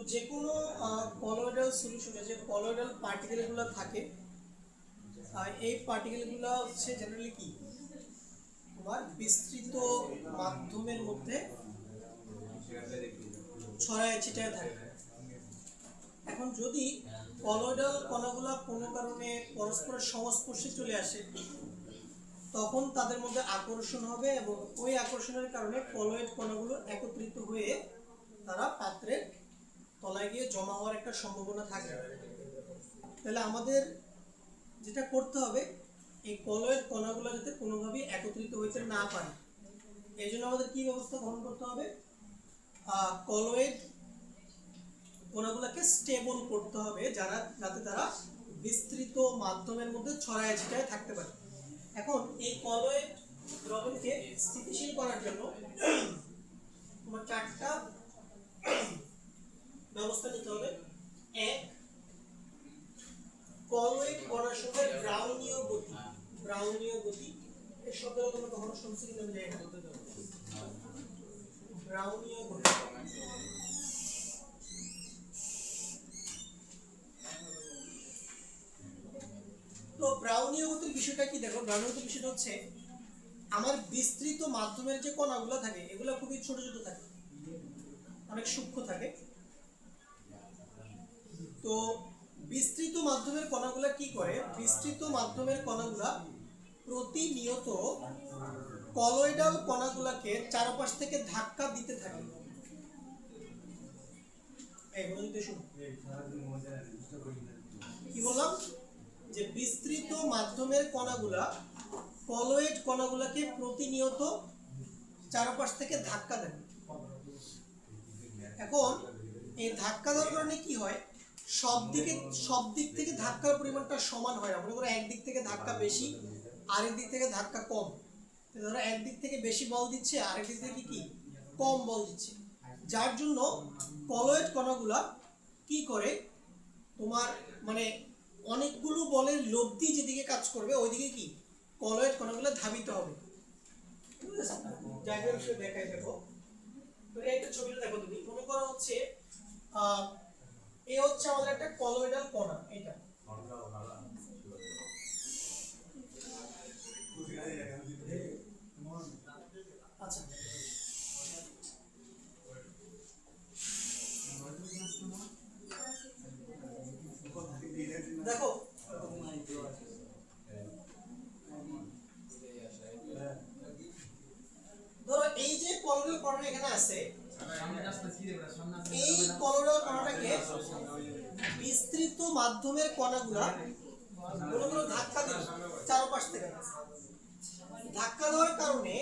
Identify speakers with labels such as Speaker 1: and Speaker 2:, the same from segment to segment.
Speaker 1: যে কোনো কলোয়েডাল সলিউশনে যে কলোয়েডাল পার্টিকেলগুলো থাকে এই পার্টিকেলগুলো হচ্ছে জেনারেলি কি তোমার বিস্তৃত মাধ্যমের মধ্যে ছড়ায় ছিটায় থাকে। এখন যদি কলোয়েডাল কণাগুলো কোনো কারণে পরস্পরের সংস্পর্শে চলে আসে তখন তাদের মধ্যে আকর্ষণ হবে এবং ওই আকর্ষণের কারণে কলোয়েড কণাগুলো একত্রিত হয়ে তারা পাত্রের তলায় গিয়ে জমা হওয়ার একটা সম্ভাবনা থাকে। তাহলে আমাদের যেটা করতে হবে এই কলোয়েড কণাগুলো যাতে কোনোভাবেই একত্রিত হইতে না পারে এই জন্য আমাদের কি ব্যবস্থা গ্রহণ করতে হবে, কলোয়েড কণাগুলোকে স্টেবল করতে হবে যাতে তারা বিস্তৃত মাধ্যমের মধ্যে ছড়ায় ছিটায় থাকতে পারে। এখন এই কলোয়েড দ্রবণকে স্থিতিশীল করার জন্য তোমার চারটা ব্যবস্থা নিতে হবে। এক, কলোয়েড কণার সঙ্গে ব্রাউনীয় গতি এই শব্দটা তোমরা কখনো শুনছো কিনা আমি জানি না। ব্রাউনীয় গতি, তো ব্রাউনীয় গতির বিষয়টা কি দেখো, ব্রাউনীয় গতির বিষয়টা হচ্ছে আমার বিস্তৃত মাধ্যমের যে কণাগুলো থাকে এগুলো খুবই ছোট ছোট থাকে, অনেক সূক্ষ্ম থাকে। তো বিস্তৃত মাধ্যমের কণাগুলা কি করে, বিস্তৃত মাধ্যমের কণাগুলা প্রতিনিয়ত কলোয়েডাল কণাগুলাকে চারপাশ থেকে ধাক্কা দিতে থাকে। কি বললাম যে বিস্তৃত মাধ্যমের কণাগুলা কলোয়েড কণাগুলাকে প্রতিনিয়ত চারপাশ থেকে ধাক্কা দেয়। এখন এই ধাক্কা দেওয়ার কারণে কি হয়, সব দিক থেকে ধাক্কার পরিমাণটা সমান হয় না। মনে করো একদিক থেকে ধাক্কা বেশি আরেক দিক থেকে ধাক্কা কম, ধরো একদিক থেকে বেশি বল দিচ্ছে আরেক দিক থেকে কি কম বল দিচ্ছে, যার জন্য কলোয়েড কণাগুলা কি করে তোমার মানে অনেকগুলো বলের লব্ধি যেদিকে কাজ করবে ওইদিকে কি কলোয়েড কণাগুলো ধাবিত হবে। দেখাই দেখো, তো এইটা ছবিটা দেখো, তুমি মনে করো হচ্ছে এই হচ্ছে আমাদের একটা কলোয়েডাল কণা, এটা আচ্ছা দেখো ধরো এই যে কলোয়েডাল কণা এখানে আছে, এই কলোয়েডাল কণাটাকে বিস্তৃত মাধ্যমের কণাগুলা মনে করো ধাক্কা দিল চারপাশ থেকে, ধাক্কা দেওয়ার কারণে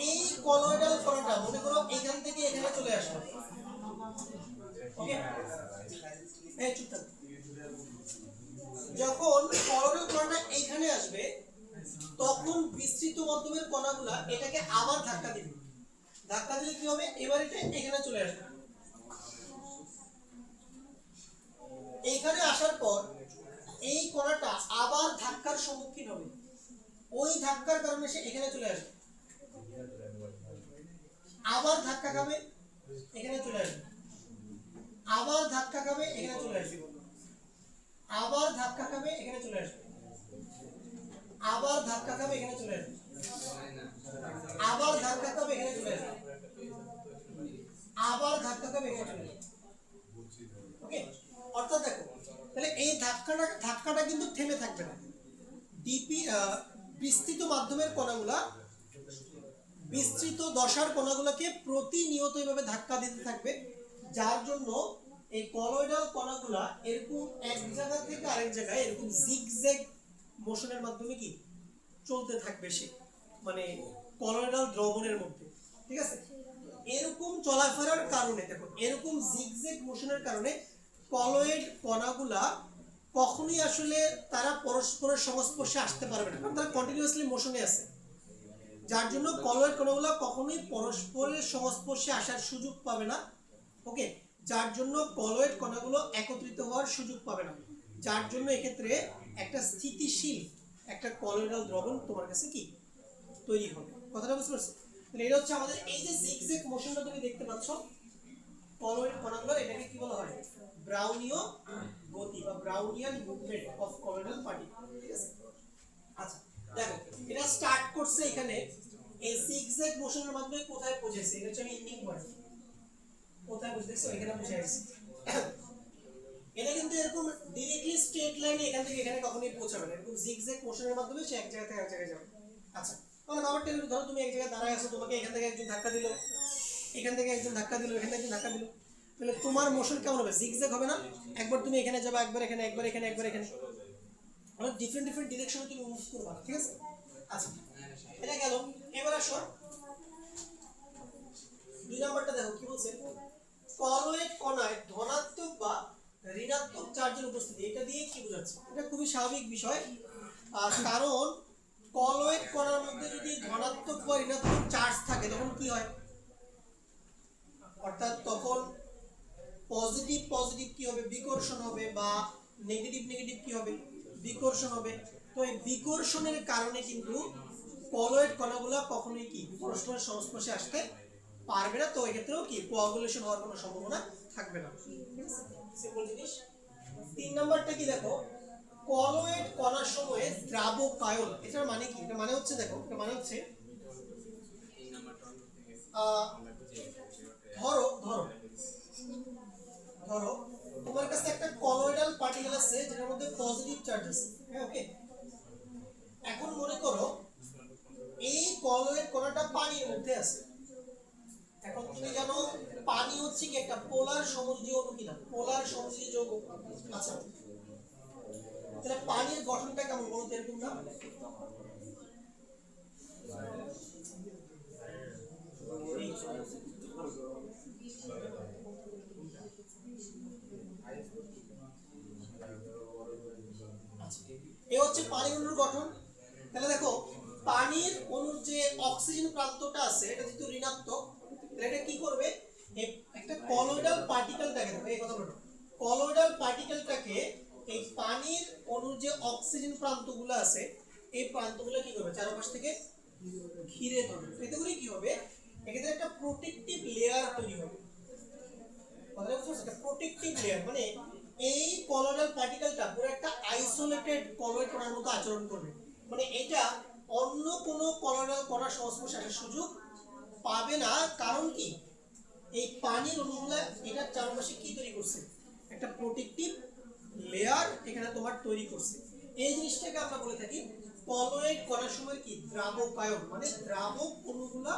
Speaker 1: এই কলোয়েডাল কণাটা মনে করো এখান থেকে এখানে চলে আসলো। ওকে, এই চুপ থাক। যখন কলোয়েডাল কণাটা এখানে আসবে তখন বিস্তৃত মাধ্যমের কণাগুলা এটাকে আবার ধাক্কা দিবে। ধাক্কা দিলে কি হবে, এবার এটা এখানে চলে আসবে। এইখানে আসার পর এই কণাটা আবার ধাক্কার সম্মুখীন হবে, ওই ধাক্কার কারণে সে এখানে চলে আসবে, আবার ধাক্কা খাবে এখানে চলে আসবে, আবার ধাক্কা খাবে এখানে চলে আসবে, আবার ধাক্কা খাবে এখানে চলে আসবে, আবার ধাক্কা খাবে এখানে চলে আসবে, আবার ধাক্কা খাবে এখানে চলে আসবে, আবার ধাক্কা খাবে এখানে চলে আসবে। ওকে, অর্থাৎ দেখো তাহলে এই ধাক্কাটা কিন্তু থেমে থাকবে না। বিস্তৃত মাধ্যমের কণাগুলা বিস্তৃত দশার কণাগুলোকে প্রতিনিয়ত এইভাবে ধাক্কা দিতে থাকবে, যার জন্য এই কলোয়েডাল কণাগুলা এরকম এক জায়গা থেকে আরেক জায়গায় এরকম জিগজ্যাগ মোশনের মাধ্যমে কি চলতে থাকবে, সে মানে কলোয়েডাল দ্রবণের মধ্যে। ঠিক আছে, এরকম চলাফেরার কারণে দেখো এরকম জিগজ্যাগ মোশনের কারণে কলোয়েড কণাগুলা কখনোই আসলে তারা পরস্পরের সংস্পর্শে আসতে পারবে না, কারণ তারা কন্টিনিউয়াসলি মোশনে আছে, যার জন্য কলোয়েড কণাগুলো কখনোই পরস্পরের সংস্পর্শে আসার সুযোগ পাবে না। ওকে, যার জন্য কলোয়েড কণাগুলো একত্রিত হওয়ার সুযোগ পাবে না, যার জন্য এক্ষেত্রে একটা স্থিতিশীল একটা কলোয়েডাল দ্রবণ তোমার কাছে কি তৈরি হবে। কথাটা বুঝতে পারছো? তাহলে এটা হচ্ছে আমাদের এই যে জিগজ্যাগ মোশনটা তুমি দেখতে পাচ্ছ, কলয়েড কণাগুলো এটাকে কি বলা হয় ব্রাউনীয় গতি বা Brownian movement of colloidal particle ঠিক আছে আচ্ছা দেখো এটা স্টার্ট করছে এখানে এই জিগজ্যাগ মোশনের মাধ্যমে কোথায় পৌঁছেছে এটা হচ্ছে আমি এন্ডিং পয়েন্ট কোথায় পৌঁছেছে এখানে পৌঁছে গেছে এটা কিন্তু এরকম ডাইরেক্টলি স্ট্রেট লাইনে এখান থেকে এখানে কখনোই পৌঁছাবে না এরকম জিগজ্যাগ মোশনের মাধ্যমে সে এক জায়গা থেকে আরেক জায়গায় যাবে আচ্ছা তাহলে ব্যাপারটা হলো ধরো তুমি এক জায়গায় দাঁড়ায় আছো তোমাকে এখান থেকে একজন ধাক্কা দিল এখান থেকে একজন ধাক্কা দিল এখান থেকে একজন ধাক্কা দিল তাহলে তোমার মোশন কেমন হবে জিগজ্যাগ হবে না একবার তুমি এখানে যাবে একবার এখানে একবার এখানে একবার এখানে মানে ডিফারেন্ট ডিরেকশনে তুমি মুভ করবা ঠিক আছে আচ্ছা এটা গেল এবার আসো দুই নাম্বারটা দেখো কি বলছে কলয়েড কণায় ধনাত্মক বা ঋণাত্মক চার্জের উপস্থিতি এটা দিয়ে কি বোঝাচ্ছে এটা খুবই স্বাভাবিক বিষয় কারণ কলয়েড কণার মধ্যে যদি ধনাত্মক বা ঋণাত্মক চার্জ থাকে তখন কি হয় অর্থাৎ তখন পজিটিভ পজিটিভ কি হবে বিকর্ষণ হবে বা নেগেটিভ নেগেটিভ কি হবে বিকর্ষণ হবে তো এই বিকর্ষণের কারণে কিন্তু কলয়েড কণাগুলো কখনোই কি পরস্পরের সংস্পর্শে আসতে পারবে না তো এক্ষেত্রেও কি কোয়াগুলেশন হওয়ার কোনো সম্ভাবনা থাকবে না সিম্পল জিনিস 3 নাম্বারটা কি দেখো কলয়েড কণার সময়ে দ্রাবকায়ন এটার মানে কি এটা মানে হচ্ছে দেখো এটা মানে হচ্ছে ধরো ধরো ধরো তোমার কাছে একটা কলয়েডাল পার্টিকেল আছে যেটার মধ্যে পজিটিভ চার্জ আছে হ্যাঁ ওকে এখন মনে করো এই কলয়েড কণাটা পানির মধ্যে আছে এখন তুমি জানো পানি হচ্ছে কি একটা পোলার সমযোজী অণু কিনা পোলার সমযোজী যৌগ আচ্ছা তাহলে পানির গঠনটা কেমন বলতে এরকম না এই হচ্ছে পানির অণুর গঠন তাহলে দেখো পানির অণুর যে অক্সিজেন প্রান্তটা আছে এটা যেহেতু ঋণাত্মক তাহলে এটা কি করবে একটা কলয়েডাল পার্টিকেলটাকে দেখো এই কথা বলো কলয়েডাল পার্টিকেলটাকে এই পানির অণুর যে অক্সিজেন প্রান্তগুলো আছে এই প্রান্তগুলো কি করবে চারপাশ থেকে ঘিরে ধরবে এতে করে কি হবে এক্ষেত্রে একটা প্রোটেক্টিভ লেয়ার তৈরি হবে কথাটা বুঝছো একটা প্রোটেক্টিভ লেয়ার মানে এই কলয়েডাল পার্টিকেলটা পুরো একটা আইসোলেটেড কলয়েড কণার মতো আচরণ করবে মানে এটা অন্য কোনো কলয়েডাল কণার সংস্পর্শে আসার সুযোগ পাবে না কারণ কি এই পানির অণুগুলো এটার চারপাশে কি তৈরি করছে একটা প্রোটেক্টিভ লেয়ার এখানে তোমার তৈরি করছে এই জিনিসটাকে আমরা বলে থাকি কলয়েড কণার সময় কি দ্রাবকায়ন মানে দ্রাবক অণুগুলা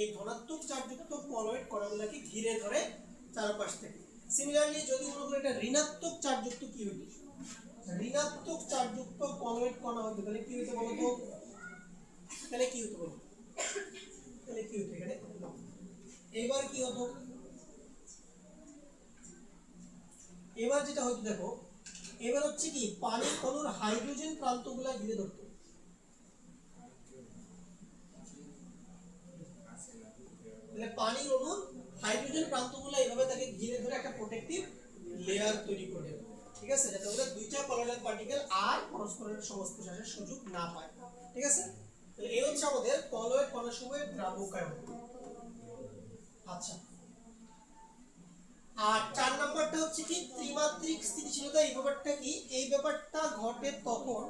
Speaker 1: এই ধনাত্মক চার্জযুক্ত কলয়েড কণাগুলোকে ঘিরে ধরে চারপাশ থেকে সিমিলারলি যদি মনে করি এটা ঋণাত্মক চার্জযুক্ত কি হইতো ঋণাত্মক চার্জযুক্ত কলয়েড কণা হইতো তাহলে কি হইতো বলতো তাহলে কি হতো বলো তাহলে কি হতো এখানে এবার কি হতো এবার যেটা হইতো দেখো এবার হচ্ছে কি পানির অণুর হাইড্রোজেন প্রান্তগুলো ঘিরে ধরতো তাহলে পানির অণুর হাইড্রোজেন প্রান্তগুলো এইভাবে তাকে ঘিরে ধরে একটা প্রোটেক্টিভ লেয়ার তৈরি করে ঠিক আছে যাতে ওরা দুইটা কলয়েডাল পার্টিকেল আর পরস্পরের সংস্পর্শে আসার সুযোগ না পায় ঠিক আছে তাহলে এই হচ্ছে আমাদের কলয়েড কণার সময় দ্রাবকায়ন আচ্ছা আর 4 নাম্বারটা হচ্ছে কি ত্রিমাত্রিক স্থিতিশীলতা এই ব্যাপারটা কি এই ব্যাপারটা ঘটে তখন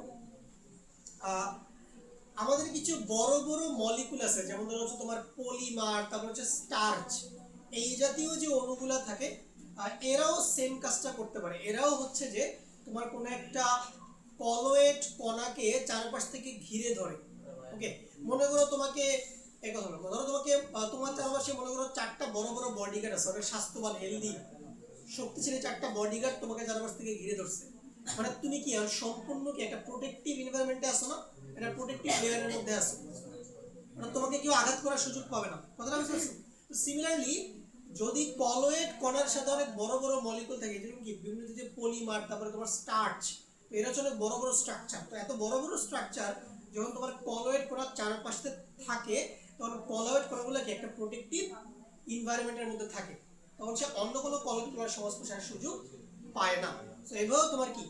Speaker 1: আমাদের কিছু বড় বড় মলিকুল আছে যেমন ধরো হচ্ছে তোমার পলিমার তারপর হচ্ছে স্টার্চ এই জাতীয় যে অণুগুলা থাকে এরাও সেম কাজটা করতে পারে এরাও হচ্ছে যে তোমার কোনো একটা কলয়েড কণাকে চারপাশ থেকে ঘিরে ধরে ওকে মনে করো তোমাকে এই কথা বলো ধরো তোমাকে তোমার চারপাশে মনে করো 4টা বড় বড় বডিগার্ড আছে অনেক স্বাস্থ্যবান হেলদি শক্তিশালী 4টা বডিগার্ড তোমাকে চারপাশ থেকে ঘিরে ধরছে মানে তুমি কি সম্পূর্ণ কি একটা প্রোটেক্টিভ এনভায়রনমেন্টে আছো না এটা প্রোটেক্টিভ লেয়ারের মধ্যে আছো মানে তোমাকে কেউ আঘাত করার সুযোগ পাবে না কথাটা বুঝতে পারছো তো সিমিলারলি যদি কলয়েড কণার সাথে অনেক বড় বড় মলিকুল থাকে যেরকম কি বিভিন্ন যে পলিমার তারপরে তোমার স্টার্চ তো এরা হচ্ছে অনেক বড় বড় স্ট্রাকচার তো এত বড় বড় স্ট্রাকচার যখন তোমার কলয়েড কণার চারপাশে থাকে তখন কলয়েড কণাগুলো কি একটা প্রোটেক্টিভ এনভায়রনমেন্টের মধ্যে থাকে তখন সে অন্য কোনো কলয়েড কণার সংস্পর্শে আসার সুযোগ পায় না তো এভাবেও তোমার কি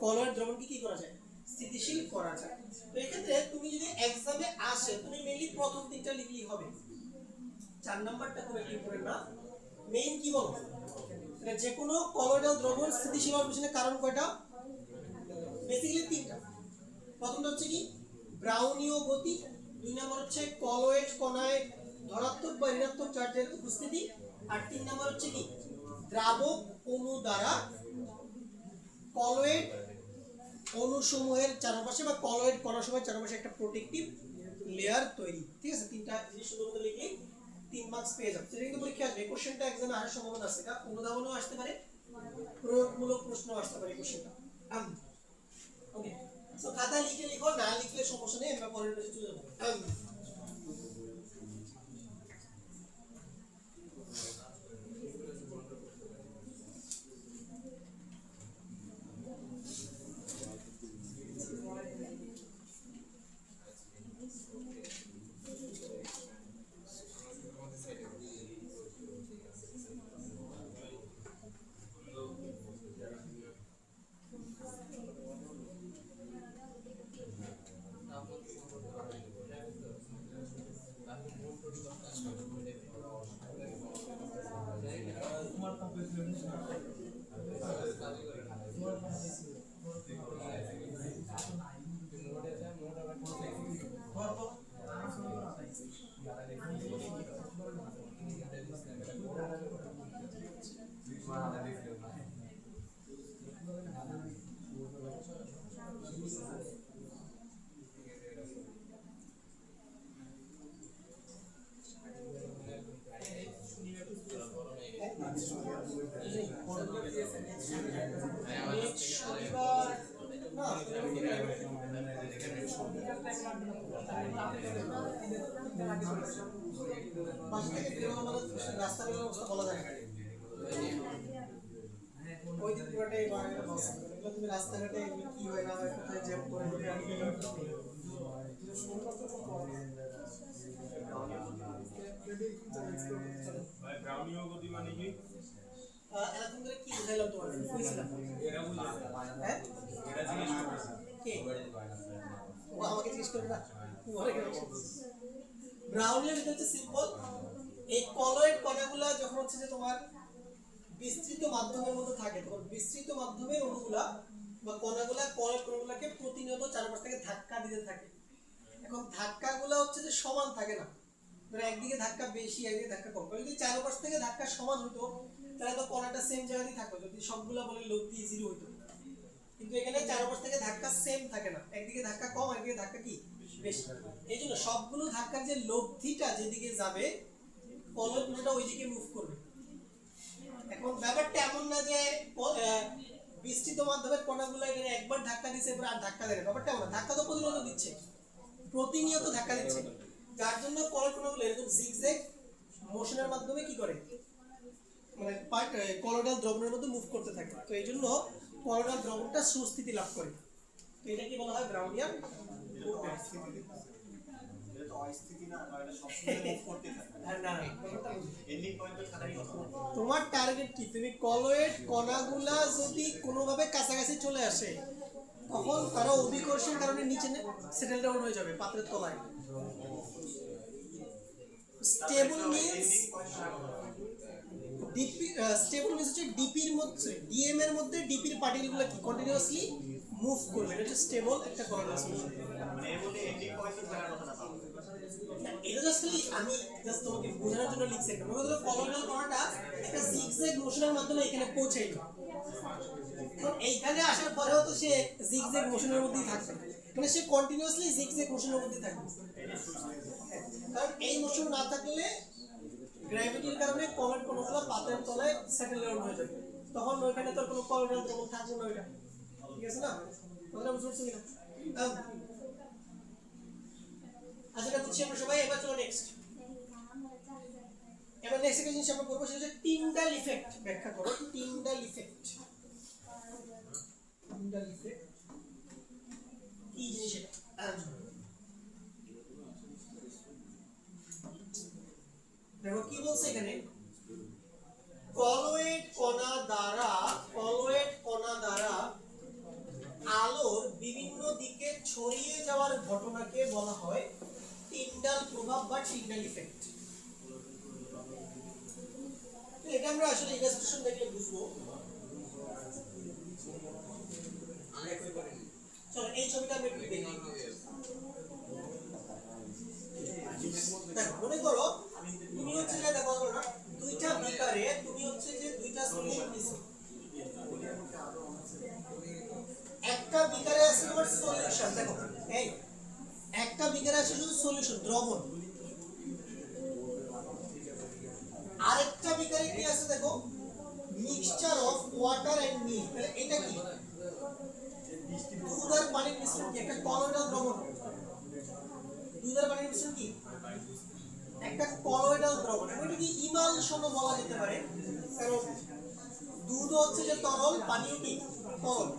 Speaker 1: কলয়েড দ্রবণকে কি করা যায় স্থিতিশীল করা যায় তো এক্ষেত্রে তুমি যদি এক্সামে আসে তুমি মেইনলি প্রথম তিনটা লিখলেই হবে 4 নাম্বারটা খুব একটা ইম্পর্টেন্ট না মেইন কি বলবো, মানে যে কোনো কলোয়েডাল দ্রবণ স্থিতিশীল হওয়ার পিছনে কারণ কয়টা? বেসিক্যালি তিনটা। প্রথমটা হচ্ছে কি ব্রাউনীয় গতি, দুই নম্বর হচ্ছে কলোয়েড কণায় ধনাত্মক বা ঋণাত্মক চার্জের উপস্থিতি, আর তিন নম্বর হচ্ছে কি দ্রাবক অণু দ্বারা কলোয়েড অণুসমূহের চারপাশে বা কলোয়েড কণাসমূহের চারপাশে একটা প্রোটেক্টিভ লেয়ার তৈরি। ঠিক আছে, তিনটা জিনিস সুন্দর মতো লিখে 3 মার্কস পেয়ে যাবে। সেটা কিন্তু পরীক্ষা আসবে, কোশ্চেনটা এক্সামে আসার সম্ভাবনা আছে, এটা অনুধাবনও আসতে পারে, প্রয়োগমূলক প্রশ্ন আসতে পারে কোশ্চেনটা। ওকে, সো খাতায় লিখে লিখো, না লিখলে সমস্যা নেই, আমরা পরের পেজে চলে যাব। রাস্তাঘাটের অবস্থা বলা যায় না, ওই দিন পুরোটাই তুমি রাস্তাঘাটে কি হয় না হয়, কোথায় জ্যাম করে
Speaker 2: ব্রাউনীয় গতি মানে কি?
Speaker 1: এরকম করে কি বুঝাইলাম তোমার বুঝছিলাম? হ্যাঁ
Speaker 2: এটা জিনিস করতেছে
Speaker 1: কে ও আমাকে জিজ্ঞেস করবে না, ব্রাউনীয় গতি হচ্ছে সিম্পল, এই কলয়েড কণাগুলা যখন হচ্ছে যে তোমার বিস্তৃত মাধ্যমের মধ্যে থাকে, তখন বিস্তৃত মাধ্যমের অণুগুলা বা কণাগুলা কলয়েড কণাগুলাকে প্রতিনিয়ত চারপাশ থেকে ধাক্কা দিতে থাকে। এখন ধাক্কাগুলো হচ্ছে যে সমান থাকে না, মানে একদিকে ধাক্কা বেশি একদিকে ধাক্কা কম। যদি চারপাশ থেকে ধাক্কা সমান হতো তাহলে তো কণাটা সেম জায়গাতেই থাকতো, যদি সবগুলা বলে লব দিয়ে 0 হতো। কিন্তু এখানে চারপাশ থেকে ধাক্কা সেম থাকে না, একদিকে ধাক্কা কম একদিকে ধাক্কা কি বেশি। এইজন্য সবগুলো ধাক্কার যে লব্ধিটা যেদিকে যাবে কলয়েড কণাটা ওইদিকে মুভ করবে। এখন ব্যাপারটা এমন না যে বিস্তৃত মাধ্যমের কণাগুলো এখানে একবার ধাক্কা দিচ্ছে এবার আর ধাক্কা দেয় না, ব্যাপারটা এমন না, ধাক্কা তো প্রতিনিয়ত দিচ্ছে, প্রতিনিয়ত ধাক্কা দিচ্ছে, যার জন্য কলয়েড কণাগুলো এরকম জিগজ্যাগ মোশনের মাধ্যমে কি করে, মানে কলয়েডাল দ্রবণের মধ্যে মুভ করতে থাকে। তো এই জন্য কলয়েডাল দ্রবণটা সুস্থিতি লাভ করে। তো এটা কি বলা হয় ব্রাউনিয়ান
Speaker 3: অস্থিতি না, এটা সবসময় মুভ করতে থাকে।
Speaker 1: না
Speaker 3: এন্ডিং পয়েন্ট তো থাকারই কথা।
Speaker 1: তোমার টার্গেট কি, তুমি কলয়েড কণাগুলা যদি কোনোভাবে কাছাকাছি চলে আসে তখন তারা অভিকর্ষের কারণে নিচে সেটেল ডাউন হয়ে যাবে পাত্রের তলায়। Stable means DP, stable means হচ্ছে ডিপির মধ্যে ডিএম এর মধ্যে ডিপির পার্টিকেলগুলো কি কন্টিনিউয়াসলি মুভ করবে, এটা হচ্ছে স্টেবল একটা কলয়েডাল সলিউশন।
Speaker 3: মানে এর মধ্যে এন্ডিং পয়েন্ট তো থাকার কথা না।
Speaker 1: এটা জাস্ট আমি জাস্ট তোমাকে বোঝানোর জন্য লিখছি, মনে করো কলয়েডাল কণাটা একটা জিগজ্যাগ মোশনের মাধ্যমে এখানে পৌঁছাইলো, এইখানে আসার পরেও তো সে জিগজ্যাগ মোশনের মধ্যেই থাকবে, মানে সে কন্টিনিউয়াসলি জিগজ্যাগ মোশনের মধ্যেই থাকবে। কারণ এই মোশন না থাকলে গ্র্যাভিটির কারণে কলয়েড কণাগুলো পাতের তলায় সেটেল ডাউন হয়ে যাবে, তখন ওইখানে তো কোনো কলয়েডাল দ্রবণ থাকবে না ওইটা। ঠিক আছে না, কথাটা বুঝতে পারছো কিনা? আচ্ছা এটা বুঝছি আমরা সবাই। এবার চলো নেক্সট, এবার নেক্সট একটা জিনিস আমরা করবো, সেটা হচ্ছে টিন্ডাল ইফেক্ট ব্যাখ্যা করো। টিন্ডাল ইফেক্ট, টিন্ডাল ইফেক্ট কি জিনিস এটা? দেখো কি বলছে এখানে, কলয়েড কণা দ্বারা আলোর বিভিন্ন দিকে ছড়িয়ে যাওয়ার ঘটনাকে বলা হয় টিন্ডাল প্রভাব বা টিন্ডাল ইফেক্ট। এটা আমরা আসলে ইলাস্ট্রেশন দেখলে বুঝবো। চলো এই ছবিটা আমি একটু দেখি। দেখো মনে করো তুমি হচ্ছে যে দেখো না দুইটা বিকারে তুমি হচ্ছে যে দুইটা সলিউশন নিছো। একটা বিকারে আছে তোমার সলিউশন, দেখো এই একটা বিকারে আছে শুধু সলিউশন দ্রবণ, আরেকটা বিকারে কি আছে দেখো mixture of water and milk. তাহলে এটা কি দুধ আর পানির মিশ্রণ, কি একটা কলয়েডাল দ্রবণ। দুধ আর পানির মিশ্রণ কি একটা কলয়েডাল দ্রবণ। এটা কি ইমালশনও বলা যেতে পারে, কারণ দুধ হচ্ছে যে তরল, পানিও কি তরল।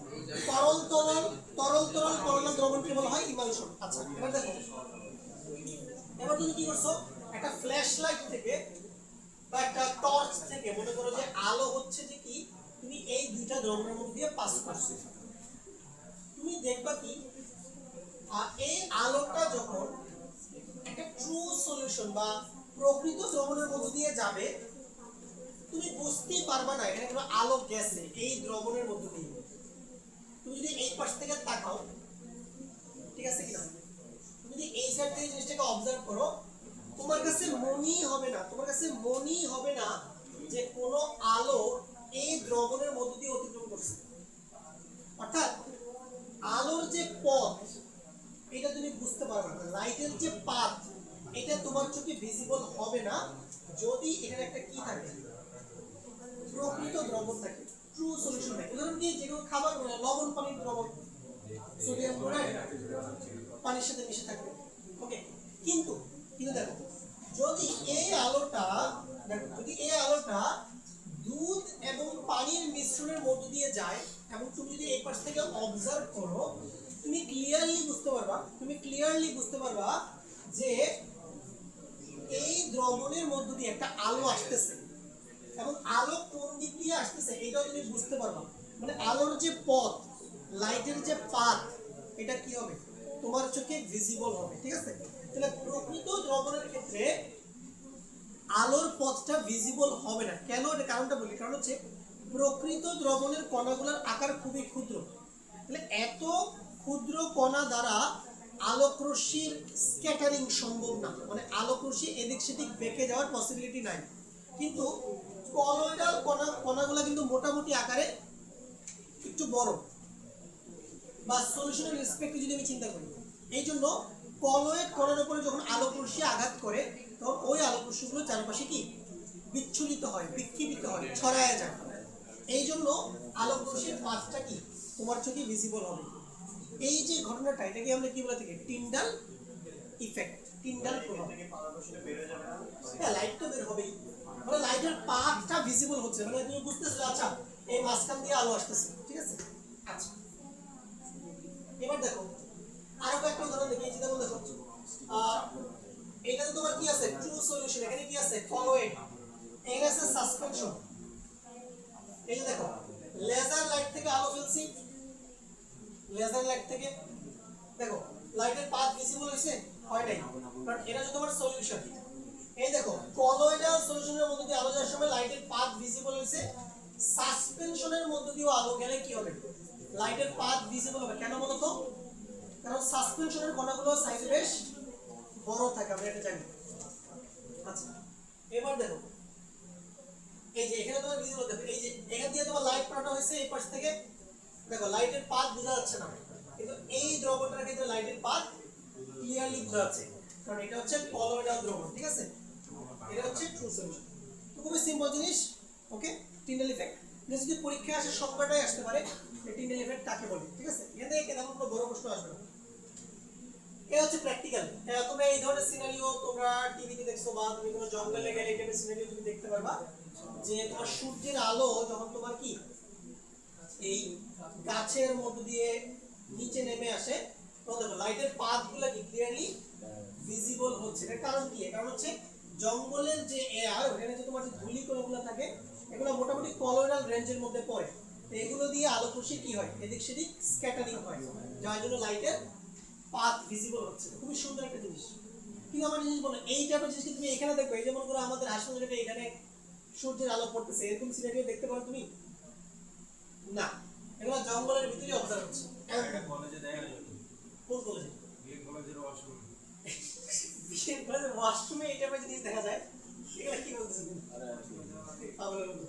Speaker 1: তরল তরল তরল তরল কলয়েডাল দ্রবণকে বলা হয় ইমালশন। আচ্ছা এবার দেখো, এবার তুমি কি করছো একটা ফ্ল্যাশ লাইট থেকে বা একটা টর্চ থেকে মনে করো যে আলো হচ্ছে যে কি তুমি এই দুইটা দ্রবণের মধ্যে দিয়ে পাস করছো। তুমি দেখবা কি এই আলোটা যখন একটা ট্রু সলিউশন বা প্রকৃত দ্রবণের মধ্যে দিয়ে যাবে তুমি বুঝতেই পারবা না এখানে কোনো আলো গেছে এই দ্রবণের মধ্যে দিয়ে। তুমি যদি এই পাশ থেকে তাকাও, ঠিক আছে কিনা, তুমি যদি এই সাইড থেকে জিনিসটাকে অবজার্ভ করো, তোমার কাছে মনেই হবে না, তোমার কাছে মনেই হবে না যে কোনো আলো এই দ্রবণের মধ্য দিয়ে অতিক্রম করছে। অর্থাৎ আলোর যে পথ এটা তুমি বুঝতে পারবে না, লাইটের যে পাথ এটা তোমার চোখে ভিজিবল হবে না যদি এখানে একটা কি থাকে প্রকৃত দ্রবণ থাকে, ট্রু সলিউশন থাকে। উদাহরণ কি যেগুলো খাবার লবণ পানির দ্রবণ, সোডিয়াম ক্লোরাইড পানির সাথে মিশে থাকবে, ওকে। কিন্তু কিন্তু দেখো যদি এই আলোটা দেখো যদি এই আলোটা দুধ এবং পানির মিশ্রণের মধ্য দিয়ে যায় এবং তুমি যদি এই পাশ থেকে অবজার্ভ করো, তুমি ক্লিয়ারলি বুঝতে পারবা যে এই দ্রবণের মধ্য দিয়ে একটা আলো আসতেছে এবং আলো কোন দিক দিয়ে আসতেছে এটাও তুমি বুঝতে পারবা। মানে আলোর যে পথ, লাইটের যে পাথ, এটা কি হবে তোমার চোখে ভিজিবল হবে, ঠিক আছে। তাহলে প্রকৃত দ্রবণের ক্ষেত্রে আলোর পথটা ভিজিবল হবে না। কেন? এটা কারণটা বলি, কারণ হচ্ছে প্রকৃত দ্রবণের কণাগুলোর আকার খুবই ক্ষুদ্র। তাহলে এত ক্ষুদ্র কণা দ্বারা আলোক রশ্মির স্ক্যাটারিং সম্ভব না, মানে আলোক রশ্মি এদিক সেদিক বেঁকে যাওয়ার পসিবিলিটি নাই। কিন্তু কলয়েডাল কণাগুলো কিন্তু মোটামুটি আকারে একটু বড়, বা সলিউশনের রেসপেক্টে যদি আমি চিন্তা করি, এই জন্য কলয়েড কণার উপরে যখন আলোক রশ্মি আঘাত করে তখন ওই আলোক রশ্মিগুলো চারপাশে কি বিচ্ছুরিত হয়, বিক্ষিপ্ত হয়, ছড়ায় যায়। এই জন্য আলোক রশ্মির পাথটা কি তোমার চোখে ভিজিবল হবে। এই যে ঘটনাটা এটাকে আমরা কি বলে থাকি টিন্ডাল ইফেক্ট, টিন্ডাল প্রভাব। হ্যাঁ লাইট তো বের হবেই, মানে লাইটের পাথটা ভিজিবল হচ্ছে, মানে তুমি বুঝতেছো আচ্ছা এই মাঝখান দিয়ে আলো আসতেছে, ঠিক আছে। আচ্ছা এবার দেখো আরো কয়েকটা উদাহরণ দেখি। এই যে যেমন দেখো এটাতে তোমার কি আছে ট্রু সলিউশন, এখানে কি আছে কলয়েড, এখানে আছে সাসপেনশন। এই যে দেখো লেজার লাইট থেকে আলো ফেলছি, লেজার লাইট থেকে দেখো লাইটের পাথ ভিজিবল হইছে হয় নাই, কারণ এটা হচ্ছে তোমার সলিউশন। এই দেখো কলয়েডাল সলিউশনের মধ্যে দিয়ে আলো যাওয়ার সময় লাইটের পাথ ভিজিবল হইছে, সাসপেনশনের মধ্যে দিয়ে আলো গেলে কি হবে লাইটের পাথ ভিজিবল হবে। কেন বলো তো? কারণ সাসপেনশনের কণাগুলো সাইজে বেশ বড় থাকে, আমরা এটা জানি। আচ্ছা এবার দেখো এই যে এখানে তোমার ভিজিবল দেখো, এই যে এখান দিয়ে তোমার লাইট পাঠানো হয়েছে এই পাশ থেকে, দেখো লাইটের পাথ বোঝা যাচ্ছে না, কিন্তু এই দ্রবণটার ক্ষেত্রে লাইটের পাথ ক্লিয়ারলি বোঝা যাচ্ছে, কারণ এটা হচ্ছে কলয়েডাল দ্রবণ, ঠিক আছে। এটা হচ্ছে ট্রু সলিউশন। তো খুবই সিম্পল জিনিস, ওকে। টিন্ডাল ইফেক্ট যদি পরীক্ষায় আসে সংখ্যাটাই আসতে পারে টিন্ডাল ইফেক্ট কাকে বলে, ঠিক আছে। এখান থেকে তেমন কোনো বড় প্রশ্ন আসবে না। এটা হচ্ছে প্র্যাকটিক্যাল। তোমরা এই ধরনের সিনারিও তোমরা টিভিতে দেখছো বা তুমি কোনো জঙ্গলে গেলে এই টাইপের সিনারিও তুমি দেখতে পারবা, যে তোমার সূর্যের আলো যখন তোমার কি এই গাছের মধ্য দিয়ে নিচে নেমে আসে তখন দেখো লাইটের পাথগুলো কি ক্লিয়ারলি ভিজিবল হচ্ছে। এর কারণ কি? এর কারণ হচ্ছে জঙ্গলের যে এয়ার, ওখানে যে তোমার যে ধূলিকণাগুলো থাকে এগুলো মোটামুটি কলয়েডাল রেঞ্জের মধ্যে পড়ে, তো এগুলো দিয়ে আলোক রশ্মি কি হয় এদিক সেদিক স্ক্যাটারিং হয়, যার জন্য লাইটের পাথ ভিজিবল হচ্ছে। খুবই সুন্দর একটা জিনিস। কিন্তু আমার জিনিস বলো এই টাইপের জিনিস তুমি এখানে দেখো, এই যেমন করে আমাদের হাসপাতালে এখানে সূর্যের আলো পড়তেছে, এরকম সিনারিও দেখতে পারো তুমি? না, এগুলো জঙ্গলের ভিতরে অবজার্ভ হচ্ছে।
Speaker 2: এটা কলেজে দেখা যায়
Speaker 1: কোন কলেজে?
Speaker 2: বিএ কলেজের ওয়াশরুম
Speaker 1: বিশেষ করে ওয়াশরুমে এই টাইপের জিনিস দেখা যায়, এগুলো কি বলতেছেন তুমি? পাগলের মতো।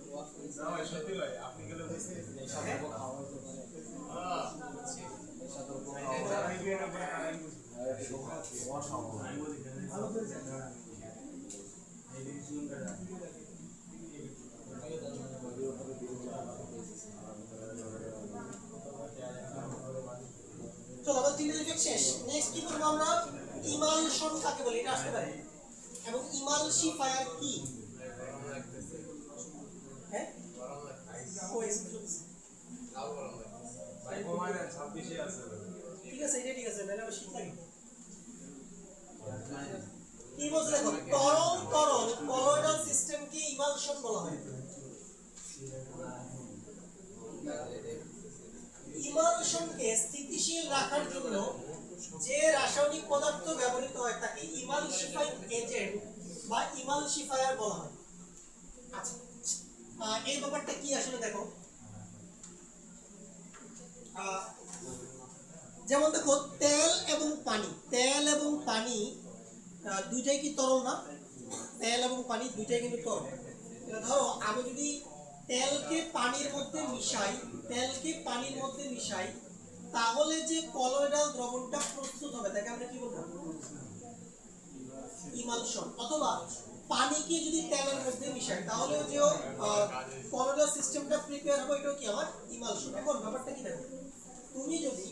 Speaker 2: না ভাই সত্যি ভাই আপনি গেলে বুঝতে
Speaker 1: চলো আমাদের তিনটে ইফেক্ট শেষ। নেক্সট কি করবো আমরা? ইমালশন কাকে বলে এটা আসতে পারে, এবং ইমালসিফায়ার কি? হ্যাঁ ও এক্সপ্লোস।
Speaker 2: ভাই কমায় না 26 এ আছে
Speaker 1: ঠিক আছে, এটা ঠিক আছে, নাহলে আবার শীত লাগে। কি বলছে দেখো, তরল কলোয়েডাল সিস্টেমকে ইমালশন বলা হয়। ইমালশনকে স্থিতিশীল রাখার জন্য যে রাসায়নিক পদার্থ ব্যবহৃত হয় তাকে ইমালসিফাইং এজেন্ট বা ইমালসিফায়ার বলা হয়। আচ্ছা, এই ব্যাপারটা কি আসলে দেখো, যেমন দেখো তেল এবং পানি দুইটাই কি তরল না? তেল এবং পানি দুইটাই কিন্তু তরল। ধরো আমি যদি তেলকে পানির মধ্যে মিশাই তাহলে যে কলোয়েডাল দ্রবণটা প্রস্তুত হবে তাকে আমরা কি বলবো? ইমালশন। অথবা পানিকে যদি তেলের মধ্যে মিশাই তাহলে যে কলোয়েডাল সিস্টেমটা প্রিপেয়ার হবে এটাও কি আমার ইমালশন। এখন ব্যাপারটা কি দেখো, তুমি যদি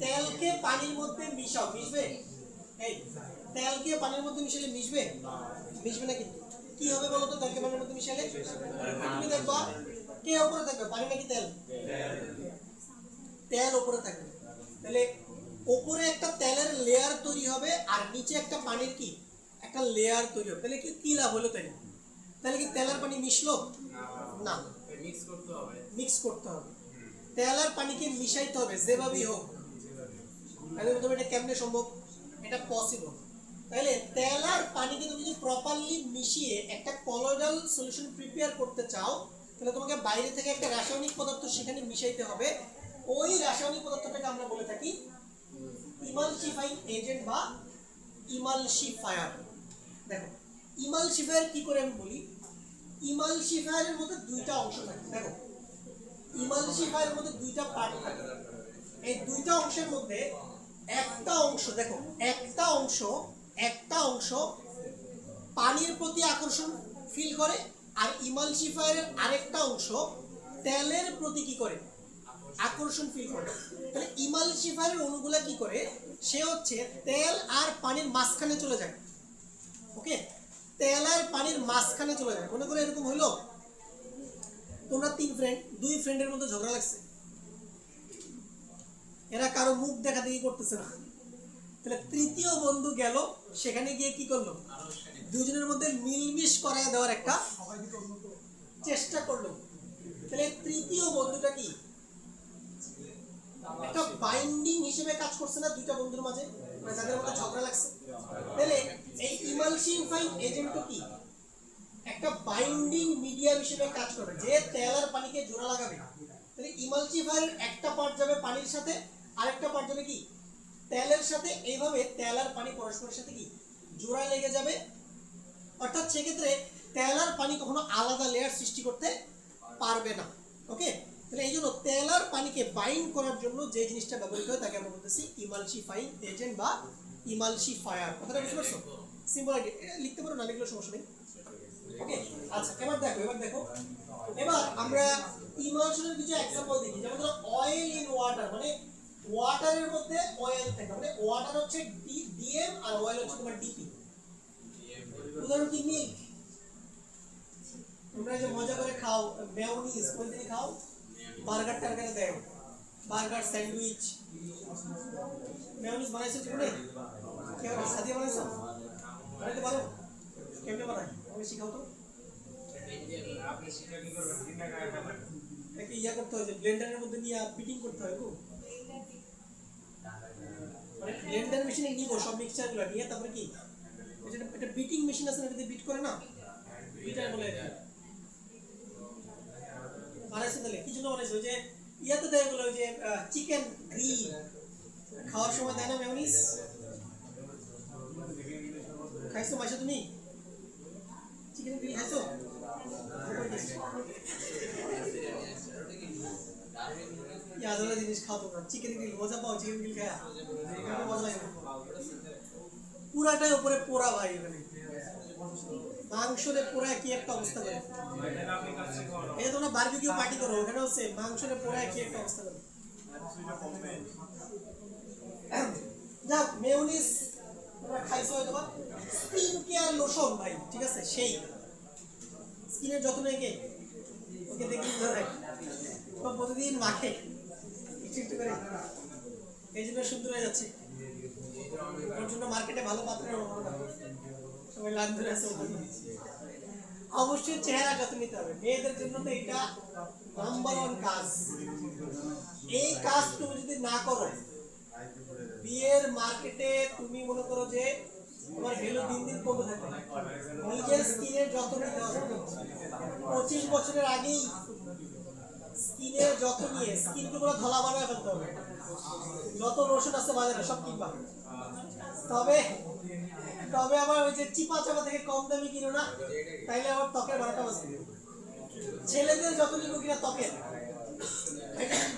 Speaker 1: তেলকে পানির মধ্যে মিশাও, মিশবে? এই তেলকে পানির মধ্যে মিশালে মিশবে না? কিন্তু কি হবে বলো তো, তেলকে পানির মধ্যে মিশালে তুমি দেখবা কে উপরে থাকবে, পানি নাকি তেল? তেল উপরে থাকবে। তাহলে উপরে একটা তেলের লেয়ার তৈরি হবে আর নিচে একটা পানির কি একটা লেয়ার তৈরি হবে। তাহলে কি লাভ হলো? তাহলে কি তেল আর পানি মিশলো? না, মিক্স করতে হবে। তেল আর পানিকে মিশাইতে হবে যেভাবেই হোক। তাহলে তুমি এটা কেমনে সম্ভব? এটা পসিবল। তাহলে তেল আর পানিকে তুমি যদি প্রপারলি মিশিয়ে একটা কলোয়েডাল সলিউশন প্রিপেয়ার করতে চাও তাহলে তোমাকে বাইরে থেকে একটা রাসায়নিক পদার্থ সেখানে মিশাইতে হবে। ওই রাসায়নিক পদার্থটাকে আমরা বলে থাকি ইমালসিফাইং এজেন্ট বা ইমালসিফায়ার। দেখো ইমালসিফায়ার কি করে আমি বলি, ইমালসিফায়ারের মধ্যে দুইটা অংশ থাকে। দেখো ইমালসিফায়ারের মধ্যে দুইটা পার্ট থাকে। এই দুইটা অংশের মধ্যে একটা অংশ পানির প্রতি আকর্ষণ ফিল করে, আর ইমালসিফায়ারের আরেকটা অংশ তেলের প্রতি কি করে? আকর্ষণ ফিল করে। তাহলে ইমালসিফায়ারের অণুগুলা কি করে? সে হচ্ছে তেল আর পানির মাঝখানে চলে যায়। ওকে, তেল আর পানির মাঝখানে চলে যায়। মনে করে এরকম হইলো তোমরা দুই ফ্রেন্ডের মধ্যে ঝগড়া লাগছে, এরা কারো মুখ দেখা দেখি করতেছে না। তাহলে তৃতীয় বন্ধু গেল, সেখানে গিয়ে কি করলো? দুজনের মধ্যে মিলমিশ করায় দেওয়ার একটা চেষ্টা করলো। তাহলে তৃতীয় বন্ধুটা কি একটা বাইন্ডিং হিসেবে কাজ করছে না দুইটা বন্ধুর মাঝে, মানে যাদের মধ্যে ঝগড়া লাগছে। তাহলে এই ইমালসিফাইং এজেন্টটা কি একটা বাইন্ডিং মিডিয়াম হিসেবে কাজ করবে, যে তেল আর পানিকে জোড়া লাগাবে। তাহলে ইমালসিফায়ারের একটা পার্ট যাবে পানির সাথে, আরেকটা পার্ট যাবে কি তেলের সাথে। এইভাবে তেল আর পানি পরস্পরের সাথে কি জোড়া লেগে যাবে। অর্থাৎ সেক্ষেত্রে তেল আর পানি কখনো আলাদা লেয়ার সৃষ্টি করতে পারবে না। ওকে, তাহলে এই জন্য তেল আর পানিকে বাইন্ড করার জন্য যে জিনিসটা ব্যবহৃত হয় তাকে আমরা বলতেছি ইমালসিফাইং এজেন্ট বা ইমালসিফায়ার। কথাটা বুঝতে পারছো? সিম্পল আইডিয়া, লিখতে পারো না লিখলেও সমস্যা নেই। ওকে, আচ্ছা এবার দেখো এবার আমরা ইমালশনের কিছু এক্সাম্পল দেখি। যেমন ধরো অয়েল ইন ওয়াটার, মানে ওয়াটারের মধ্যে অয়েল থাকে, মানে ওয়াটার হচ্ছে ডিএম আর অয়েল হচ্ছে তোমার ডিপি। উদাহরণ কি মিল্ক, তোমরা যে মজা করে খাও মেয়োনিজ, কোন থেকে খাও? বার্গার টার্গারে দেয়, বার্গার স্যান্ডউইচ। মেয়োনিজ বানাইছো জীবনে? কেউ সাথে বানাইছো? বানাইতে পারো? কেমনে বানায় আমি শিখাও তো।
Speaker 2: আপনি সেটা কি করবেন? কিনা গায়ে ফেলেন
Speaker 1: নাকি ইয়া করতে হয় যে ব্লেন্ডারের মধ্যে নিয়ে পিটিং করতে হয়? মানে ব্লেন্ডার মেশিনে নিব সব মিক্সচারগুলো নিয়ে, তারপরে কি এটা বিটিং মেশিন আছে না, এটাতে বিট করে না, বিটার বলে বানাইছে তাহলে কি জন্য বানাইছে? ওই যে ইয়াতে দেয় বলে, ওই যে চিকেন গ্রিল খাওয়ার সময় দেয় না মেয়োনিজ? খাইছো মাইশা তুমি চিকেন গ্রিল খাইছো? ইয়াদলা জিনিস খাও তোমরা, চিকেন গ্রিল মজা পাও? চিকেন গ্রিল খায়া মজা লাগে না। পুরাটাই উপরে পোড়া ভাই, এখানে মাংসরে পোড়া কি একটা অবস্থা করে। এই তোমরা বারবিকিউ পার্টি করো, ওখানে হচ্ছে মাংসরে পোড়া কি একটা অবস্থা করে। যাক, মেয়োনিজ তোমরা খাইছো হয়তো বা। স্কিন কেয়ার লোশন ভাই, ঠিক আছে, সেই স্কিনের যত্ন নেই ওকে দেখি ধরে তো প্রতিদিন মাখে একটু একটু করে, এই জন্য সুন্দর হয়ে যাচ্ছে। ওর জন্য মার্কেটে ভালো পাত্রের অভাব না, সবাই লাইন ধরে আছে। অবশ্যই চেহারা যত্ন নিতে হবে, মেয়েদের জন্য তো এটা নাম্বার ওয়ান কাজ। এই কাজ তুমি যদি না করো, বিয়ের মার্কেটে তুমি মনে করো যে তোমার ভ্যালু দিন দিন কমে থাকবে। নিজের স্কিনের যত্ন নিতে হবে। 25 বছরের আগেই স্কিনের যত্ন নিয়ে স্কিনকে পুরো ধলা বানায় ফেলতে হবে। যত লোশন আছে বাজারে সব কিনবা, তবে তবে আবার ওই যে চিপা চাপা থেকে কম দামি কিনো না, তাইলে আবার ত্বকের বারোটা বাজবে। ছেলেদের যত নিব কিনা ত্বকের,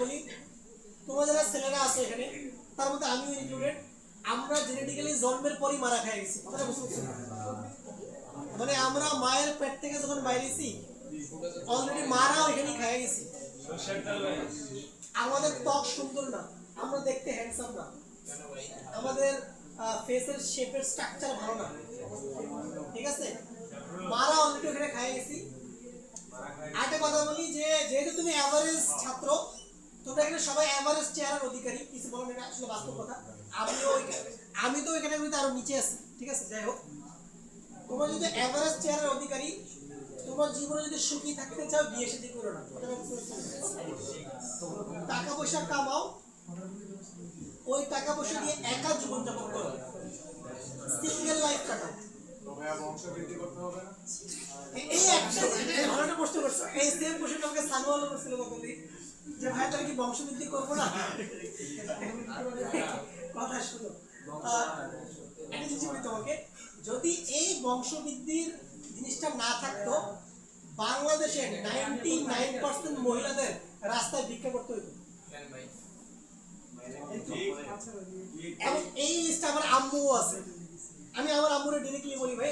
Speaker 1: বলি তোমরা যারা ছেলেরা আছে এখানে, তার মধ্যে আমিও ইনক্লুডেড, আমরা জেনেটিক্যালি জন্মের পরই মারা খাই গেছি। কথাটা বুঝতে পারছি? মানে আমরা মায়ের পেট থেকে যখন বাইরেছি অলরেডি মারা ওইখানে খাই গেছি। আমাদের ত্বক সুন্দর না, আমরা দেখতে হ্যান্ডসাম না, আমাদের ফেসের শেপের স্ট্রাকচার ভালো না, ঠিক আছে? মারা অলরেডি ওখানে খাই গেছি। আরেকটা কথা বলি যে যেহেতু তুমি এভারেজ ছাত্র, তোমরা এখানে সবাই এভারেজ চেহারার অধিকারী, কিছু বলো না, আসলে বাস্তব কথা। আমি তো এখানে আরো নিচে আছি, ঠিক আছে? যাই হোক, তোমরা যদি এভারেজ চেহারার অধিকারী, তোমার জীবনে যদি সুখী থাকতে চাও, বিয়ে শাদী করো না। টাকা পয়সা কামাও, ওই টাকা পয়সা দিয়ে একা জীবন যাপন করো, সিঙ্গেল লাইফ কাটাও। এই একটা ভালোটা প্রশ্ন করছো, এই সেম প্রশ্নটা আমাকে সানোয়াল করছিল কতদিন, যে ভাই তাহলে কি বংশবৃদ্ধি করবো না? কথা শুনো, একটা জিনিস বলি তোমাকে, যদি এই বংশবৃদ্ধির জিনিসটা না থাকতো, বাংলাদেশের 99% মহিলাদের রাস্তায় ভিক্ষা করতে হইতো। এবং এই লিস্টে আমার আম্মুও আছে। আমি আমার আম্মুরে ডিরেক্টলি বলি, ভাই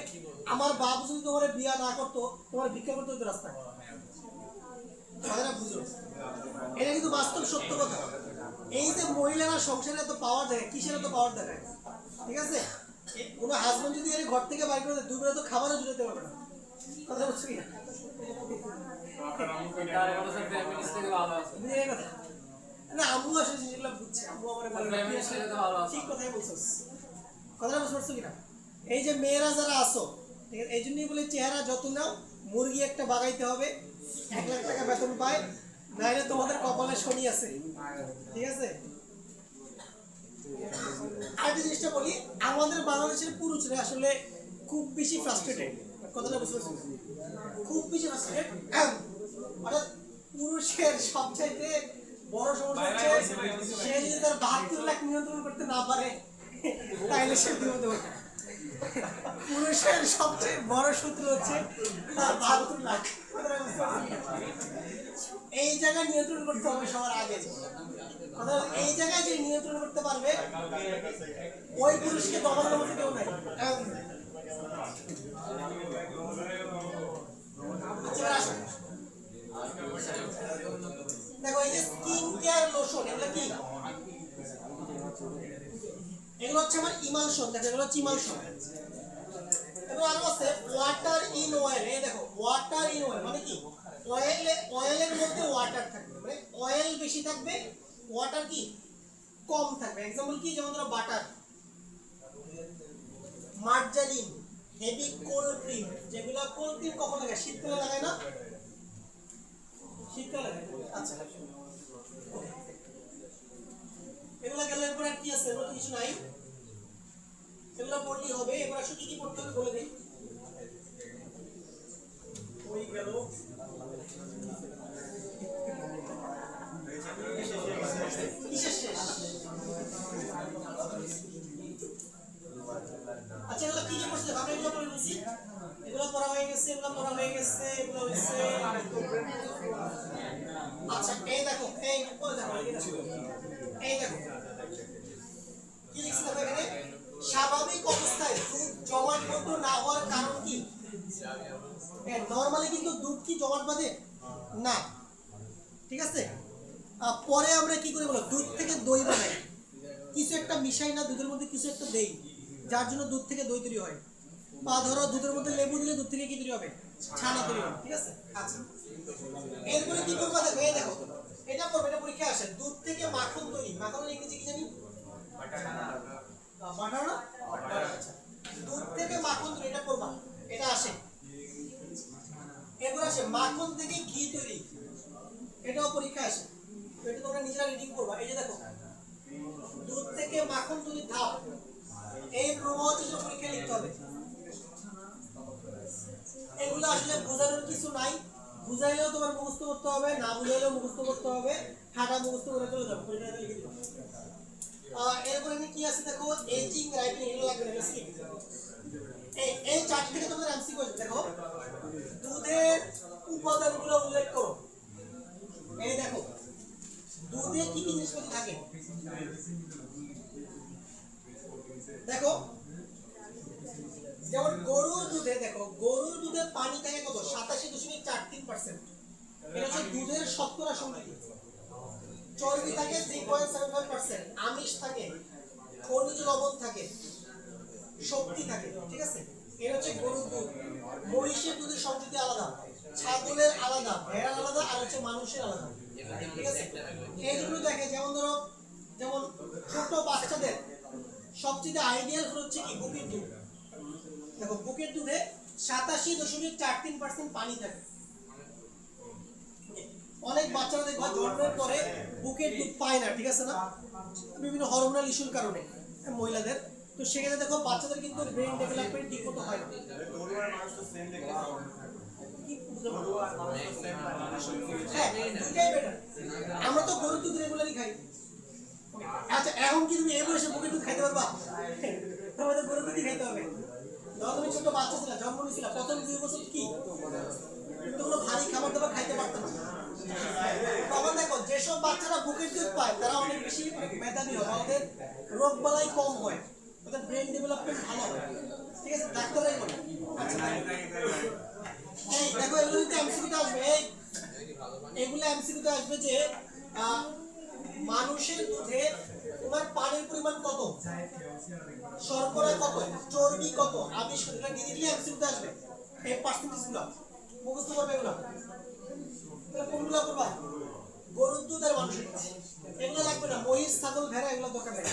Speaker 1: আমার বাপ যদি তোমার বিয়া না করতো, তোমার ভিক্ষা করতে হতো রাস্তায়। কথাটা বুঝো, এটা কিন্তু বাস্তব সত্য কথা। এই যে মহিলারা সংসারে এত পাওয়ার দেখায়, কিসের এত পাওয়ার দেখায়, ঠিক আছে? কোনো হাজবেন্ড যদি এর ঘর থেকে বাইর করে দেয়, দুবেলা তো খাবারও জুড়ে পারবে না। কথা বলছো কি না? না, আম্মু আসলে জিনিসগুলো বুঝছে, আম্মু আমার ঠিক কথাই বলছিস। কথাটা বুঝতে পারছো কিনা? এই যে মেয়েরা যারা আসো, ঠিক আছে, এই জন্যই বলে চেহারা যত্ন নাও। মুরগি একটা বাগাইতে হবে, 1 লাখ টাকা বেতন পায়, নাইলে তোমাদের কপালে শনি আছে, ঠিক আছে? আরেকটা জিনিসটা বলি, আমাদের বাংলাদেশের পুরুষরা আসলে খুব বেশি ফ্রাস্ট্রেটেড। কথাটা বুঝতে পারছো? খুব বেশি ফ্রাস্ট্রেটেড। অর্থাৎ পুরুষের সবচাইতে বড় সমস্যা হচ্ছে, সে যদি তার 72 লাখ নিয়ন্ত্রণ করতে না পারে, তাইলে সে বিপদে ওঠে। পুরুষের সবচেয়ে বড় শত্রু হচ্ছে তার 72 লাখ। এই জায়গায় নিয়ন্ত্রণ করতে হবে সবার আগে। এই জায়গায় যে নিয়ন্ত্রণ করতে পারবে, ওই পুরুষকে দমনের মধ্যে কেউ নাই। দেখো, এই যে স্কিন কেয়ার লোশন, এগুলো কি? এগুলো হচ্ছে আমার ইমালশন। দেখো, এগুলো হচ্ছে ইমালশন। এগুলো আরো আছে ওয়াটার ইন অয়েল। এই দেখো, ওয়াটার ইন অয়েল মানে কি? অয়েলের মধ্যে ওয়াটার থাকবে, মানে অয়েল বেশি থাকবে, ওয়াটার কি কম থাকবে। এক্সাম্পল কি? যেমন ধরো butter, margarine, heavy cold cream. যেগুলো কোল্ড ক্রিম কখন লাগায়? শীতকালে লাগায় না? শীতকালে লাগায়। আচ্ছা, এগুলো গেলে এরপর আর কি আছে? এগুলো কিছু নাই, এগুলো পড়লেই হবে। এবার আসলে কি পড়তে হবে বলে দিই। ওই গেল গেছে, এগুলো পড়া হয়ে গেছে, এগুলো হইছে। আচ্ছা এই দেখো, এই উপরে দেখো, এই দেখো কি লিখছে দেখো এখানে, স্বাভাবিক অবস্থায় দুধ জমাটবদ্ধ না হওয়ার কারণ কি? নরমালি কিন্তু দুধ কি জমাট বাঁধে না, ঠিক আছে। পরে আমরা কি করি বলো, দুধ থেকে দই বানাই, কিছু একটা মিশাই না, দুধের মধ্যে কিছু একটা দেই, যার জন্য দুধ থেকে দই তৈরি হয়। বা ধরো দুধের মধ্যে লেবু দিলে দুধ থেকে কি তৈরি হবে, ছানা তৈরি হবে, ঠিক আছে। আচ্ছা এরপরে কি করবা দেখো, এই দেখো এটা পড়বে, এটা পরীক্ষায় আসে, দুধ থেকে মাখন তৈরি, মাখনের ইংরেজি কি জানি, বাটার না, আচ্ছা দুধ থেকে মাখন তৈরি, এটা পড়বা, এটা আসে। এরপর আসে মাখন থেকে ঘি তৈরি, এটাও পরীক্ষা আসে, এটা তোমরা নিজেরা রিডিং করবা। এই যে দেখো দুধ থেকে মাখন তৈরি ধাপ, এই প্রমাণিত পরীক্ষা লিখতে হবে। এগুলো আসলে বোঝানোর কিছু নাই, বুঝাইলেও তোমার মুখস্থ করতে হবে, না বুঝাইলেও মুখস্থ করতে হবে, খাতা মুখস্থ করে চলে যাবে, পরীক্ষাটা লিখে দিবা। এরপরে কি আছে দেখো, এজিং রাইটিং, এগুলো লাগবে না, স্কিপ। এই চার্ট থেকে তোমাদের এমসিকিউ আসবে, দেখো দুধের উপাদানগুলো উল্লেখ করো। এই দেখো দুধে কি কি জিনিসপত্র থাকে, দেখো যেমন গরুর দুধে, দেখো গরুর দুধে পানি থাকে কত, 87.43%, এটা হচ্ছে দুধের শতকরা সংখ্যা। চর্বি থাকে 3.75%, আমিষ থাকে, খনিজ লবণ থাকে, শক্তি থাকে, ঠিক আছে। এটা হচ্ছে গরুর দুধ। মহিষের দুধের সংযুক্তি আলাদা, ছাগলের আলাদা, ভেড়ার আলাদা, আর হচ্ছে মানুষের আলাদা, ঠিক আছে। এইগুলো দেখে, যেমন ধরো যেমন ছোট বাচ্চাদের সবচেয়ে আইডিয়াল হচ্ছে কি, বুকের দুধ। দেখো বুকের দুধে 87.43% পানি থাকে। অনেক বাচ্চারা দেখবা জন্মের পরে বুকের দুধ পায় না, ঠিক আছে না, বিভিন্ন হরমোনাল ইস্যুর কারণে মহিলাদের, তো সেক্ষেত্রে দেখো বাচ্চাদের কিন্তু ব্রেন ডেভেলপমেন্ট ঠিক মতো হয় না। হ্যাঁ দুইটাই বেটার, আমরা তো গরুর দুধ রেগুলারই খাই। আচ্ছা এখন কি তুমি এই বয়সে বুকের দুধ খাইতে পারবা? তোমাদের গরুর দুধই খাইতে হবে। যখন তুমি ছোট বাচ্চা ছিল, জন্ম নিয়েছিল, প্রথম 2 বছর কি তোমরা ভারী খাবার দাবার খাইতে পারতো না। তখন দেখো যেসব বাচ্চারা বুকের দুধ পায় তারা অনেক বেশি মেধাবী হয়, ওদের রোগ বালাই কম হয়, ওদের ব্রেন ডেভেলপমেন্ট ভালো হয়, ঠিক আছে, ডাক্তাররাই বলে। আচ্ছা এই দেখো এগুলো যদি এমসিকিউতে আসবে, এগুলো এমসিকিউতে আসবে যে মানুষের দুধে তোমার পানির পরিমাণ কত, শর্করা কত, চর্বি কত, আমিষ কত, এটা ডিরেক্টলি এমসিকিউতে আসবে। এই পার্সেন্টেজগুলো মুখস্থ করবে, এগুলো তাহলে কোনগুলো করবা, গরুর দুধ আর মানুষের দুধ, এগুলো লাগবে না, মহিষ ছাগল ভেড়া এগুলো দরকার নেই।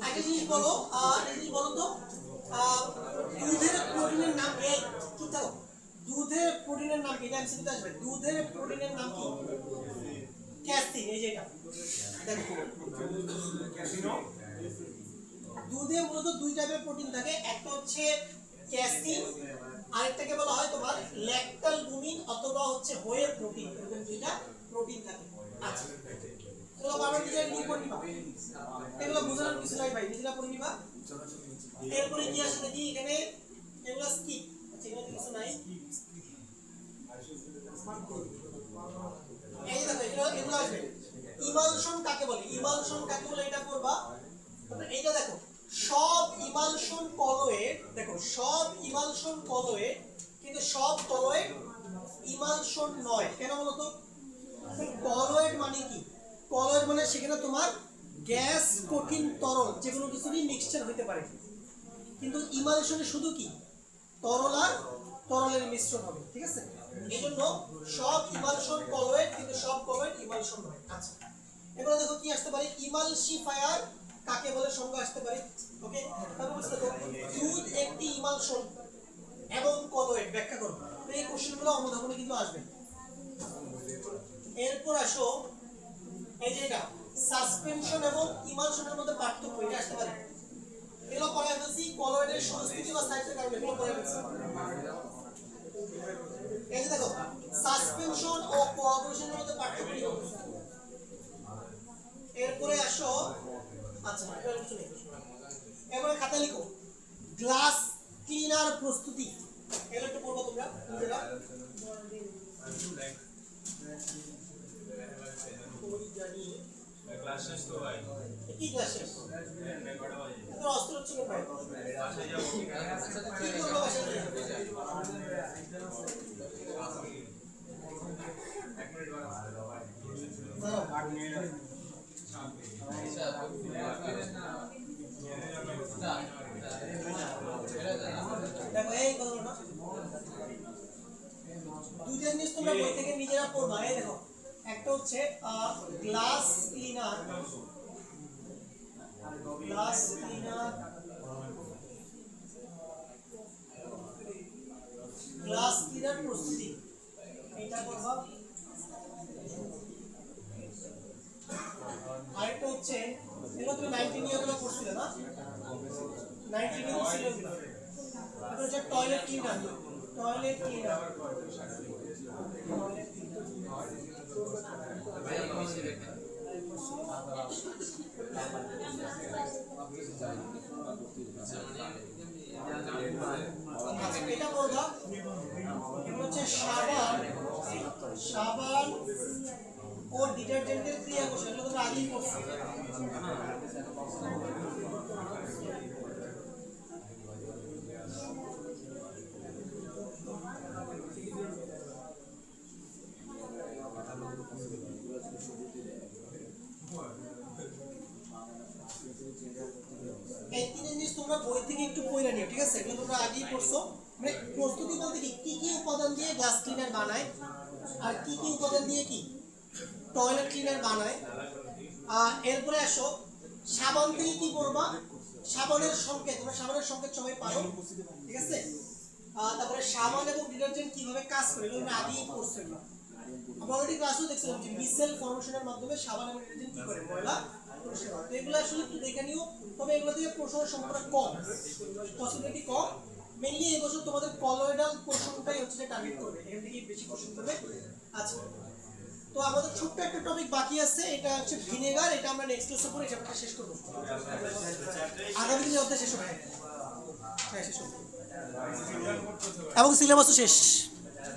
Speaker 1: একটা জিনিস বলো, তো দুধের প্রোটিনের নাম কি, কি থাকো, দুধের প্রোটিনের নাম কি, এটা এমসিকিউতে আসবে। দুধের প্রোটিনের নাম কি, ক্যাসিন, এই যে এটা দেখো, দুধে মূলত 2 টাইপের প্রোটিন থাকে, একটা হচ্ছে ক্যাসিন, আরেকটাকে বলা হয় তোমার ল্যাকটালবুমিন অথবা হচ্ছে হোয়ে প্রোটিন, এরকম 2টা প্রোটিন থাকে। আচ্ছা এগুলো বারবার নিজেরা নিয়ে পড়ে নিবা, এগুলো বোঝানোর কিছু নাই ভাই, নিজেরা পড়ে নিবা। এরপরে কি আসে দেখি এখানে, এগুলো স্কিপ, আচ্ছা এগুলো কিছু নাই। এই দেখো এগুলো আসবে, ইমালশন কাকে বলে, ইমালশন কাকে বলে এটা পড়বা। তারপরে এইটা দেখো, সব ইমালশন কলয়েড, দেখো সব ইমালশন কলয়েড, কিন্তু সব কলয়েড ইমালশন নয়, কেন বলো তো? কলয়েড মানে কি, কলয়েড মানে সেখানে তোমার গ্যাস, কঠিন, তরল যে কোনো কিছুরই মিক্সচার হতে পারে, কিন্তু ইমালশনে শুধু কি তরল আর তরলের মিশ্রণ হবে, ঠিক আছে। এইজন্য সব ইমালশন কলয়েড, কিন্তু সব কলয়েড ইমালশন নয়। আচ্ছা এবারে দেখো কি আসতে পারে, ইমালসিফায়ার কাকে বলে সংজ্ঞা আসতে পারে, ওকে। তারপর বলতে দেখো দুধ একটি ইমালশন এবং কলয়েড ব্যাখ্যা করো, এই কোশ্চেনগুলো অনুধাবনে কিন্তু আসবে। এরপর আসো এই যে এটা সাসপেনশন এবং ইমালশনের মধ্যে পার্থক্য, এটা আসতে পারে, এগুলো পড়ায় ফেলছি, কলয়েডের সংস্কৃতি বা সাইজের কারণে এগুলো পড়ায় ফেলছি। এই যে দেখো সাসপেনশন ও কোয়াগুলেশনের মধ্যে পার্থক্য কি হবে। এরপরে আসো, আচ্ছা এবার কিছু নেই, এবারে খাতা লিখো, গ্লাস ক্লিনার প্রস্তুতি এগুলো একটু পড়বো তোমরা নিজেরা ওই জানি
Speaker 2: ক্লাস শেষ তো ভাই
Speaker 1: কি ক্লাস শেষ
Speaker 2: রেকর্ড হয়ে যায়
Speaker 1: তোর অস্ত্র হচ্ছে না ভাই
Speaker 2: বাসায় যাবো
Speaker 1: কি করবো বাসায় গিয়ে?
Speaker 2: 1 মিনিট বাদ
Speaker 1: দাঁড়াও।
Speaker 2: 8 মিনিট
Speaker 1: দেখো এই কথা না দুইটা জিনিস তোমরা বই থেকে নিজেরা পড়বা এই দেখো একটা হচ্ছে গ্লাস ক্লিনার প্রস্তুতি এটা করবা আরেকটা হচ্ছে এগুলো তুমি 19 ইয়ার গুলো পড়ছিলে না 19 ইয়ার ছিল এগুলো এটা হচ্ছে টয়লেট ক্লিনার এটা করবা এটা হচ্ছে সাবান ও ডিটারজেন্টের ক্রিয়া কোষ এগুলো তোমরা আগেই পড়ছো এই তিন জিনিস তোমরা বই থেকে একটু পড়ে নিও ঠিক আছে এগুলো তোমরা আগেই পড়ছো মানে প্রস্তুতি বলতে কি কি উপাদান দিয়ে গ্লাস ক্লিনার বানায় আর কি কি উপাদান দিয়ে কি টয়লেট ক্লিনার বানায় এরপরে আসো সাবান থেকে কি করবা সাবানের সংকেত তোমরা সাবানের সংকেত সবাই পারো ঠিক আছে তারপরে সাবান এবং ডিটারজেন্ট কিভাবে কাজ করে এগুলো আমরা আগেই পড়ছি আমরা অলরেডি ক্লাসও দেখছিলাম যে মিসেল ফর্মেশনের মাধ্যমে সাবান এবং ডিটারজেন্ট কি করে ময়লা পরিষ্কার করে তো এগুলো আসলে একটু দেখে নিও তবে এগুলো থেকে প্রশ্নের সংখ্যাটা কম পসিবিলিটি কম মেইনলি এই বছর তোমাদের কলোয়েডাল পোর্শনটাই হচ্ছে যে টার্গেট করবে এখান থেকে বেশি কোশ্চেন করবে আচ্ছা তো আমাদের ছোট্ট একটা টপিক বাকি আছে এটা হচ্ছে ভিনেগার এটা আমরা নেক্সট ক্লাসে পড়ে চ্যাপ্টারটা শেষ করব আগামী দিনের মধ্যে শেষ হবে হ্যাঁ শেষ হবে এবং সিলেবাসও শেষ